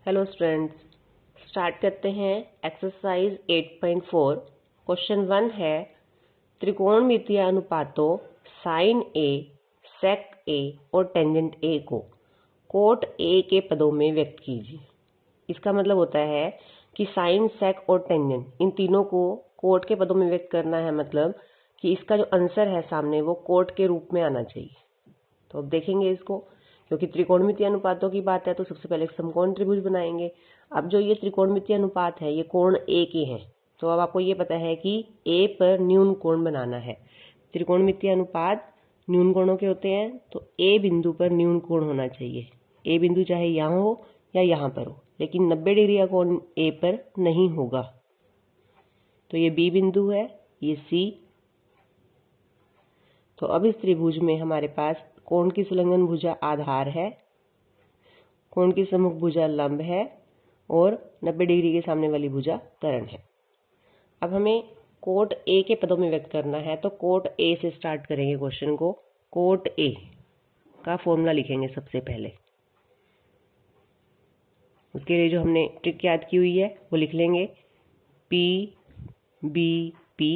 Hello students, start करते हैं exercise 8.4। Question 1 है त्रिकोणमितीय अनुपातों साइन ए, सेक ए और टेंजेंट ए को कोट ए के पदों में व्यक्त कीजिए। इसका मतलब होता है कि साइन, सेक और टेंजेंट इन तीनों को कोट के पदों में व्यक्त करना है, मतलब कि इसका जो आंसर है सामने वो कोट के रूप में आना चाहिए। तो अब देखेंगे इसको, क्योंकि त्रिकोणमितीय अनुपातों की बात है तो सबसे पहले समकोण त्रिभुज बनाएंगे। अब जो ये त्रिकोणमितीय अनुपात है ये कोण ए के हैं, तो अब आपको ये पता है कि ए पर न्यून कोण बनाना है। त्रिकोणमितीय अनुपात न्यून कोणों के होते हैं, तो ए बिंदु पर न्यून कोण होना चाहिए। ए बिंदु चाहे यहाँ हो या यहाँ पर हो, लेकिन 90 डिग्री का कोण ए पर नहीं होगा। तो ये बी बिंदु है, ये सी। तो अब इस त्रिभुज में हमारे पास कोण की संलग्न भुजा आधार है, कोण की सम्मुख भुजा लंब है और 90 डिग्री के सामने वाली भुजा कर्ण है। अब हमें कोट ए के पदों में व्यक्त करना है, तो कोट ए से स्टार्ट करेंगे क्वेश्चन को। कोट ए का फॉर्मूला लिखेंगे सबसे पहले। उसके लिए जो हमने ट्रिक याद की हुई है वो लिख लेंगे, P B P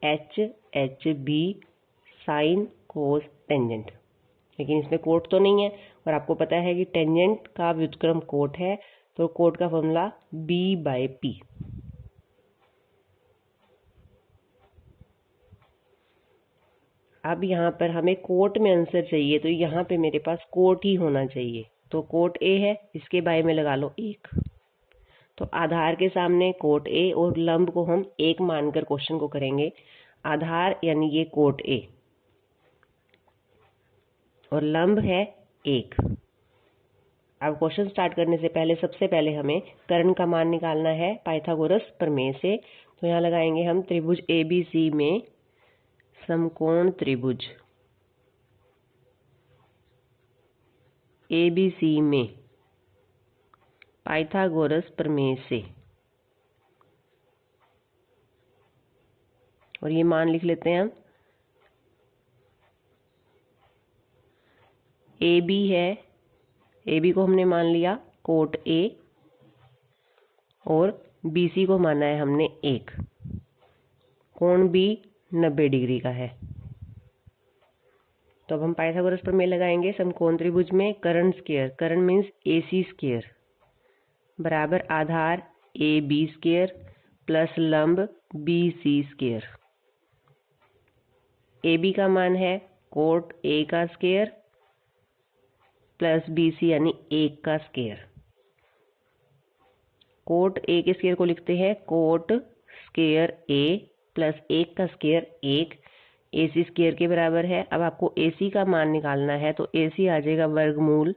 H H B sine cos tangent. लेकिन इसमें कोट तो नहीं है और आपको पता है कि टेंजेंट का व्युत्क्रम कोट है, तो कोट का फॉर्मूला बी बाय पी। अब यहाँ पर हमें कोट में आंसर चाहिए, तो यहाँ पे मेरे पास कोट ही होना चाहिए। तो कोट ए है, इसके बाय में लगा लो 1। तो आधार के सामने कोट ए और लंब को हम 1 मानकर क्वेश्चन को करेंगे। आधार यानी ये कोट ए और लंब है 1। अब क्वेश्चन स्टार्ट करने से पहले सबसे पहले हमें कर्ण का मान निकालना है पाइथागोरस प्रमेय से। तो यहाँ लगाएंगे हम त्रिभुज एबीसी में समकोण त्रिभुज एबीसी में पाइथागोरस प्रमेय से, और ये मान लिख लेते हैं हम। ए बी है, ए बी को हमने मान लिया कोट ए और बी सी को माना है हमने 1। कोण बी 90 डिग्री का है। तो अब हम पाइथागोरस प्रमेय लगाएंगे समकोण त्रिभुज में। कर्ण स्क्वायर, कर्ण मीन्स ए सी स्क्वायर बराबर आधार ए बी स्क्वायर प्लस लंब B C square. A B का मान है कोट ए का स्क्वायर प्लस बी सी यानी 1 का स्क्वायर। कोट ए के स्क्वायर को लिखते हैं कोट स्क्वायर ए प्लस 1 का स्क्वायर 1, ए सी स्क्वायर के बराबर है। अब आपको ए सी का मान निकालना है, तो ए सी आ जाएगा वर्गमूल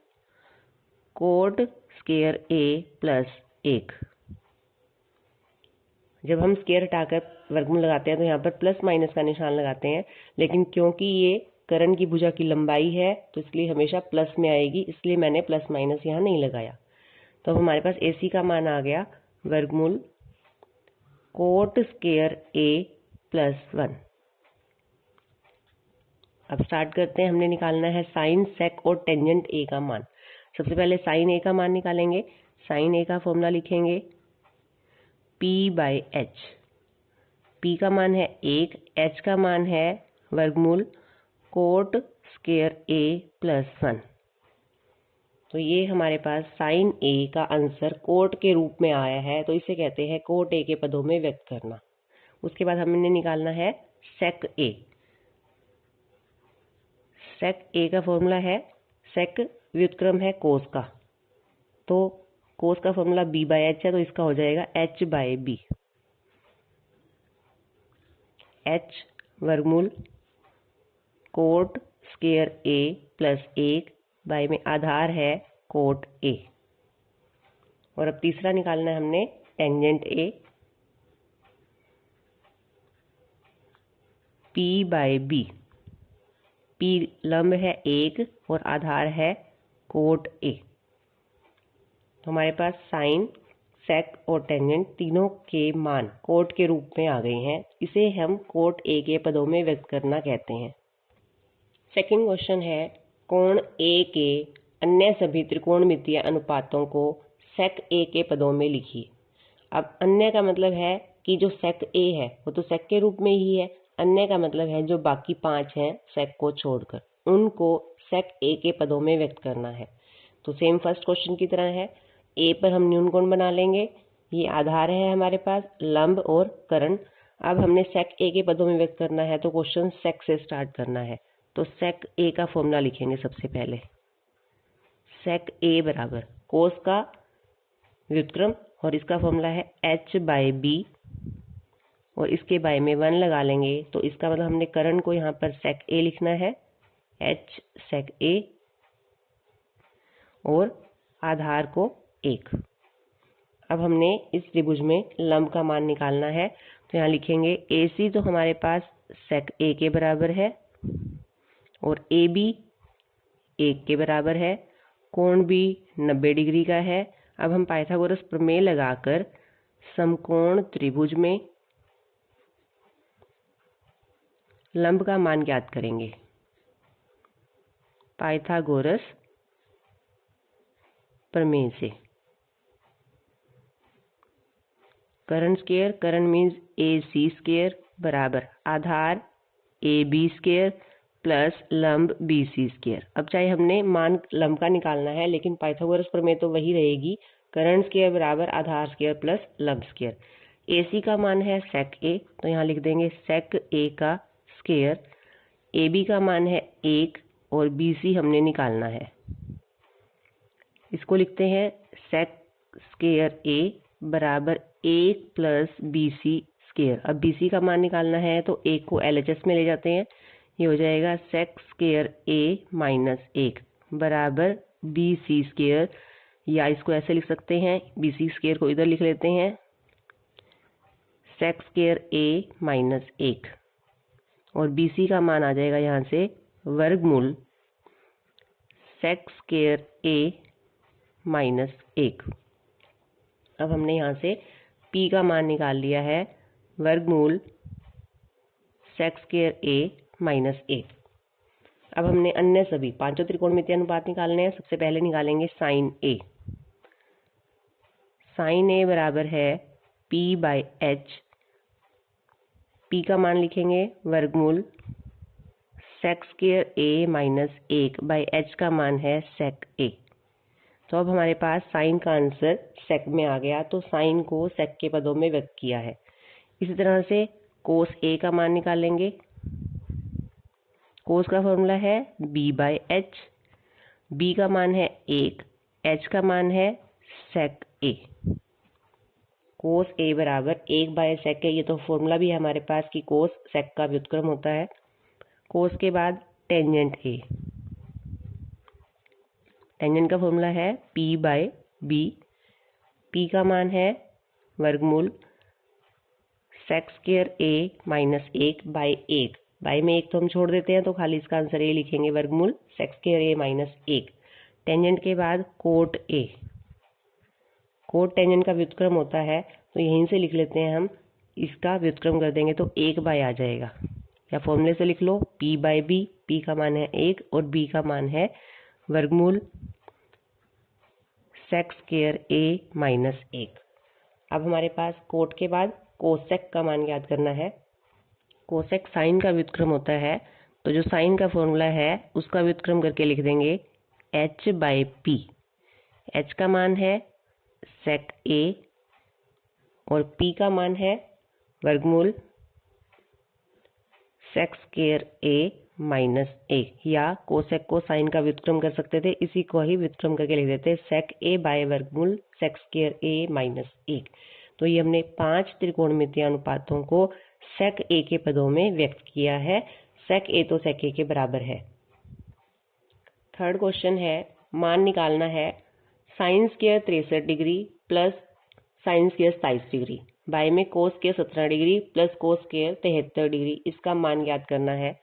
कोट स्क्वायर ए प्लस 1। जब हम स्क्वायर हटाकर वर्गमूल लगाते हैं तो यहाँ पर प्लस माइनस का निशान लगाते हैं, लेकिन क्योंकि ये कर्ण की भुजा की लंबाई है तो इसलिए हमेशा प्लस में आएगी, इसलिए मैंने प्लस माइनस यहाँ नहीं लगाया। तो हमारे पास ए सी का मान आ गया वर्गमूल कोट स्क्वायर ए प्लस 1। अब स्टार्ट करते हैं, हमने निकालना है साइन, सेक और टेंजेंट ए का मान। सबसे पहले साइन ए का मान निकालेंगे। साइन ए का फॉर्मूला लिखेंगे पी बाय एच। पी का मान है 1, एच का मान है वर्गमूल कोट स्क्वायर ए प्लस 1। तो ये हमारे पास साइन ए का आंसर कोट के रूप में आया है, तो इसे कहते हैं कोट ए के पदों में व्यक्त करना। उसके बाद हमने निकालना है सेक ए। सेक ए का फॉर्मूला है, सेक व्युत्क्रम है कोस का, तो कोस का फॉर्मूला बी बाय एच है, तो इसका हो जाएगा एच बाय बी। एच वर्गमूल कोट स्क्वायर ए प्लस 1 बाय में आधार है कोट ए। और अब तीसरा निकालना है हमने tangent A, P by B. P लंब है 1 और आधार है कोट ए। तो हमारे पास साइन, सेक और टेंजेंट तीनों के मान कोट के रूप में आ गए हैं। इसे हम कोट ए के पदों में व्यक्त करना कहते हैं। सेकंड क्वेश्चन है कोण ए के अन्य सभी त्रिकोणमितीय अनुपातों को sec a के पदों में लिखिए। अब अन्य का मतलब है कि जो sec a है वो तो sec के रूप में ही है, अन्य का मतलब है जो बाकी 5 हैं sec को छोड़कर, उनको sec a के पदों में व्यक्त करना है। तो सेम फर्स्ट क्वेश्चन की तरह है, a पर हम न्यून कोण बना लेंगे, ये आधार है हमारे पास, लंब और कर्ण। अब हमने sec a के पदों में व्यक्त करना है तो क्वेश्चन sec से स्टार्ट करना है। तो sec a का फॉर्मूला लिखेंगे सबसे पहले, sec a बराबर कोस का व्युत्क्रम और इसका फॉर्मूला है h/b और इसके बाय में 1 लगा लेंगे। तो इसका मतलब हमने कर्ण को यहाँ पर sec a लिखना है, h sec a, और आधार को 1। अब हमने इस त्रिभुज में लंब का मान निकालना है, तो यहाँ लिखेंगे AC तो हमारे पास sec a के बराबर है और AB 1 के बराबर है, कोण भी 90 डिग्री का है। अब हम पाइथागोरस प्रमेय लगाकर समकोण त्रिभुज में लंब का मान ज्ञात करेंगे। पाइथागोरस प्रमेय से कर्ण स्क्वायर, कर्ण मीन्स AC स्क्वायर बराबर आधार AB स्क्वायर प्लस लंब BC स्क्वायर। अब चाहे हमने मान लंब का निकालना है, लेकिन पाइथागोरस प्रमेय तो वही रहेगी, कर्ण स्क्वायर बराबर आधार स्क्वायर प्लस लंब स्क्वायर। AC का मान है sec a, तो यहाँ लिख देंगे sec a का स्क्वायर, AB का मान है 1 और BC हमने निकालना है, इसको लिखते हैं sec स्क्वायर a बराबर 1 प्लस BC स्क्वायर। अब BC का मान निकालना है तो 1 को LHS में ले जाते हैं, ये हो जाएगा sec स्क्वायर a माइनस 1 बराबर BC स्क्वायर, या इसको ऐसे लिख सकते हैं, BC स्क्वायर को इधर लिख लेते हैं, sec स्क्वायर a माइनस 1 और BC का मान आ जाएगा यहाँ से वर्गमूल sec स्क्वायर a माइनस 1। अब हमने यहाँ से P का मान निकाल लिया है, वर्गमूल sec स्क्वायर a माइनस 1। अब हमने अन्य सभी पांचों त्रिकोणमितीय अनुपात निकालने हैं। सबसे पहले निकालेंगे sin a। sin a बराबर है P/h, P का मान लिखेंगे वर्गमूल sec square a minus 1 by h का मान है sec a। तो अब हमारे पास साइन का आंसर sec में आ गया, तो साइन को sec के पदों में व्यक्त किया है। इसी तरह से cos a का मान निकालेंगे, cos का फॉर्मूला है b/h, b का मान है 1, h का मान है sec a। cos a बराबर 1/sec a, ये तो फॉर्मूला भी है हमारे पास कि cos sec का व्युत्क्रम होता है। cos के बाद टेंजेंट a, टेंजेंट का फॉर्मूला है p/b, p का मान है वर्गमूल sec square a minus 1 by 1, by में 1 तो हम छोड़ देते हैं, तो खाली इसका आंसर ये लिखेंगे वर्गमूल sec square a minus 1। Tangent के बाद कोट a, कोट टेंजेंट का व्युत्क्रम होता है, तो यहीं से लिख लेते हैं हम, इसका व्युत्क्रम कर देंगे तो 1 बाई आ जाएगा, या फॉर्मूले से लिख लो p/b, p का मान है 1 और b का मान है वर्गमूल sec स्क्वायर a माइनस 1। अब हमारे पास कोट के बाद कोसेक का मान ज्ञात करना है। कोसेक साइन का व्युत्क्रम होता है, तो जो साइन का फॉर्मूला है उसका व्युत्क्रम करके लिख देंगे h/p। h का मान है sec a और p का मान है वर्गमूल sec स्क्वायर a माइनस 1, या कोसेक को साइन का व्युत्क्रम कर सकते थे, इसी को ही व्युत्क्रम करके लिख देते sec a बाय वर्गमूल sec स्क्वायर a माइनस 1। तो ये हमने 5 त्रिकोणमितीय अनुपातों को sec a के पदों में व्यक्त किया है। sec a तो sec a के बराबर है। थर्ड क्वेश्चन है, मान निकालना है sin square 63 degree plus sin square 27 degree by में cos square 17 degree plus cos square 73 degree, इसका मान ज्ञात करना है।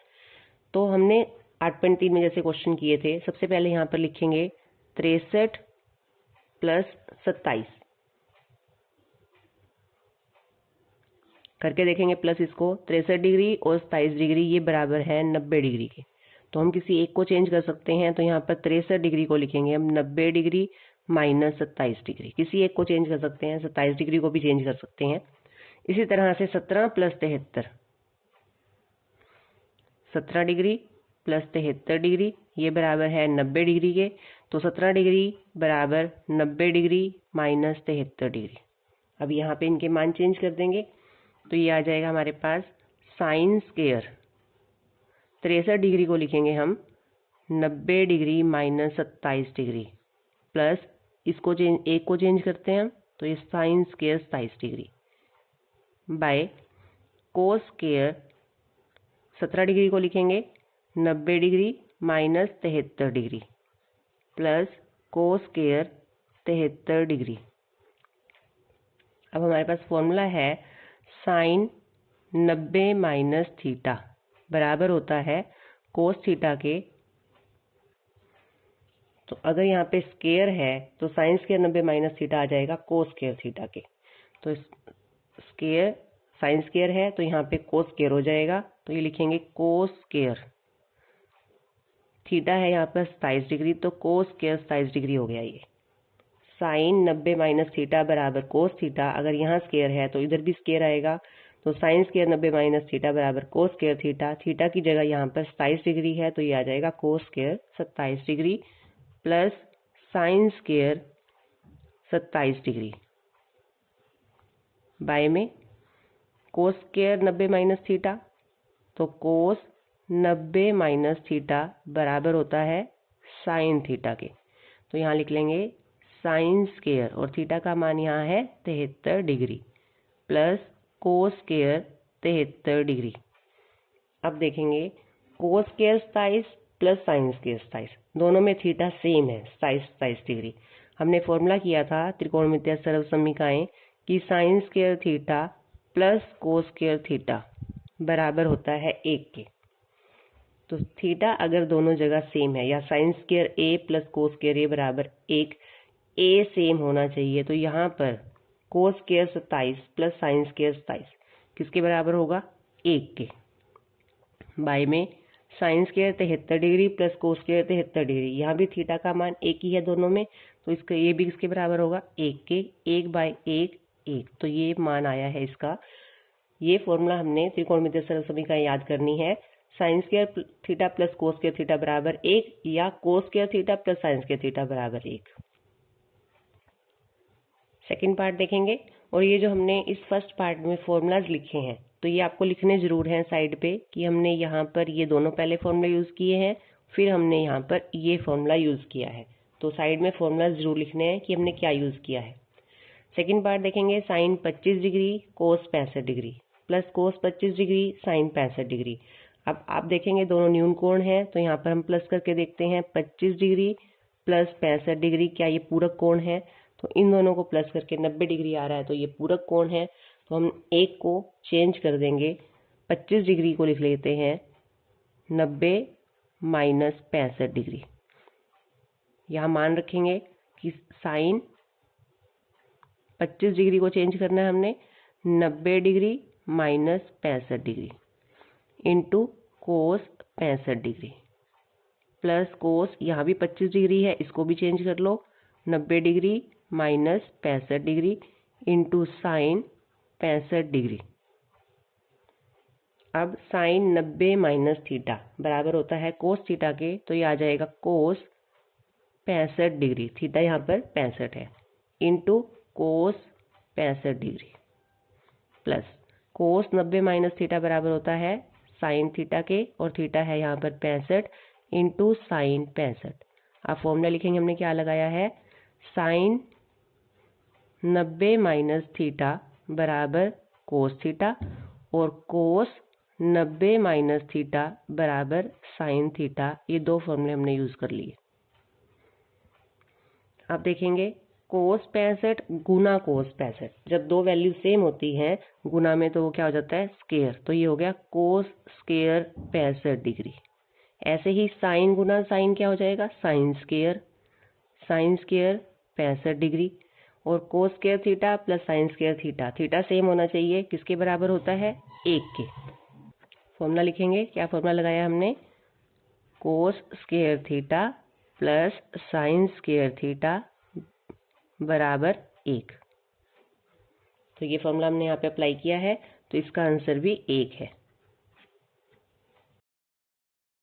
तो हमने 8.3 में जैसे क्वेश्चन किए थे, सबसे पहले यहाँ पर लिखेंगे 63 प्लस 27 करके देखेंगे, प्लस इसको 63 डिग्री और 27 डिग्री ये बराबर है 90 डिग्री के, तो हम किसी एक को चेंज कर सकते हैं। तो यहाँ पर 63 डिग्री को लिखेंगे हम 90 डिग्री माइनस 27 डिग्री, किसी एक को चेंज कर सकते हैं, 27 डिग्री को भी चेंज कर सकते हैं। इसी तरह से 17 प्लस 73, 17 डिग्री प्लस 73 डिग्री ये बराबर है 90 डिग्री के। तो 17 डिग्री बराबर 90 डिग्री माइनस 73 डिग्री। अब यहाँ पे इनके मान चेंज कर देंगे तो ये आ जाएगा हमारे पास साइन स्क्वायर 63 डिग्री को लिखेंगे हम 90 डिग्री माइनस 27 डिग्री प्लस इसको चेंज, एक को चेंज करते हैं हम तो ये sine square 27 degree by cos square 17 degree को लिखेंगे 90 degree minus 73 degree plus cos square 73 degree. अब हमारे पास फॉर्मूला है साइन 90 माइनस थीटा बराबर होता है कोस थीटा के। तो अगर यहाँ पे स्क्वायर है तो साइन स्क्वायर 90 माइनस थीटा आ जाएगा कोस स्क्वायर थीटा के। तो स्क्वायर साइन स्क्वायर है तो यहाँ पे कोस स्क्वायर हो जाएगा, तो ये लिखेंगे कोस स्क्वायर, थीटा है यहाँ पर 27 डिग्री तो कोस स्क्वायर 27 डिग्री हो गया। ये साइन 90 माइनस थीटा बराबर कोस थीटा, अगर यहाँ स्क्वायर है तो इधर भी स्क्वायर आएगा, तो साइन स्क्वायर 90 माइनस थीटा बराबर कोस स्क्वायर थीटा, थीटा की जगह यहाँ पर 27 डिग्री है तो ये आ जाएगा cos square 27 degree plus sine square 27 degree by में कोस स्क्वायर 90 माइनस थीटा, तो कोस 90 माइनस थीटा बराबर होता है साइन थीटा के। तो यहाँ लिख लेंगे साइन स्क्वायर और थीटा का मान यहाँ है 73 degree plus cos square 73 degree. अब देखेंगे cos square 27 plus sine square 27, दोनों में थीटा सेम है 27 डिग्री। हमने फॉर्मूला किया था त्रिकोणमितीय सरल समीकरण कि sine square theta plus cos square theta बराबर होता है 1 के। तो थीटा अगर दोनों जगह सेम है या साइन स्क्वायर ए प्लस कोस स्क्वायर ए बराबर 1, ए सेम होना चाहिए, तो यहाँ पर cos square 27 plus sine square 27 किसके बराबर होगा 1 के बाय में sine square 73 degree plus cos square 73 degree, यहाँ भी थीटा का मान 1 ही है दोनों में, तो इसका ये भी किसके बराबर होगा 1 के, 1 बाय 1 1, तो ये मान आया है इसका। ये फॉर्मूला हमने त्रिकोणमितीय सरल समीकरण याद करनी है, sine square theta plus cos square theta बराबर 1 या cos square theta plus sine square theta बराबर 1। सेकंड पार्ट देखेंगे, और ये जो हमने इस फर्स्ट पार्ट में फॉर्मूलाज लिखे हैं तो ये आपको लिखने जरूर हैं साइड पे कि हमने यहाँ पर ये दोनों पहले फॉर्मूला यूज़ किए हैं, फिर हमने यहाँ पर ये फॉर्मूला यूज़ किया है, तो साइड में फॉर्मूला जरूर लिखने हैं कि हमने क्या यूज़ किया है। सेकंड पार्ट देखेंगे sine 25 degree cos 65 degree plus cos 25 degree sine 65 degree. अब आप देखेंगे दोनों न्यून कोण हैं, तो यहाँ पर हम प्लस करके देखते हैं 25 डिग्री प्लस 65 डिग्री, क्या ये पूरक कोण है, तो इन दोनों को प्लस करके 90 डिग्री आ रहा है, तो ये पूरक कोण है। तो हम एक को चेंज कर देंगे, 25 डिग्री को लिख लेते हैं 90 माइनस 65 डिग्री। यहाँ मान रखेंगे कि साइन 25 डिग्री को चेंज करना है हमने 90 degree minus 65 degree into cos 65 degree plus कोस, यहाँ भी 25 डिग्री है इसको भी चेंज कर लो 90 degree minus 65 degree into sine 65 degree. अब साइन 90 माइनस थीटा बराबर होता है कोस थीटा के, तो ये आ जाएगा कोस 65 डिग्री, थीटा यहाँ पर 65 है, इंटू कोस 65 डिग्री प्लस कोस 90 माइनस थीटा बराबर होता है साइन थीटा के, और थीटा है यहाँ पर 65 इंटू साइन 65। अब फॉर्मूला लिखेंगे हमने क्या लगाया है, साइन 90 माइनस थीटा बराबर कोस थीटा और कोस 90 माइनस थीटा बराबर साइन थीटा, ये दो फॉर्मूले हमने यूज कर लिए। अब देखेंगे कोस 65 गुना कोस 65, जब दो वैल्यू सेम होती हैं गुना में तो वो क्या हो जाता है स्क्वायर, तो ये हो गया कोस स्क्वायर 65 डिग्री। ऐसे ही साइन गुना साइन क्या हो जाएगा साइन स्क्वायर 65 डिग्री, और cos square theta plus sine square theta, theta same होना चाहिए, किसके बराबर होता है 1 के। फॉर्मूला लिखेंगे, क्या फॉर्मूला लगाया हमने, cos square theta plus sine square theta बराबर 1। तो ये फॉर्मूला हमने यहाँ पे अप्लाई किया है, तो इसका आंसर भी 1 है।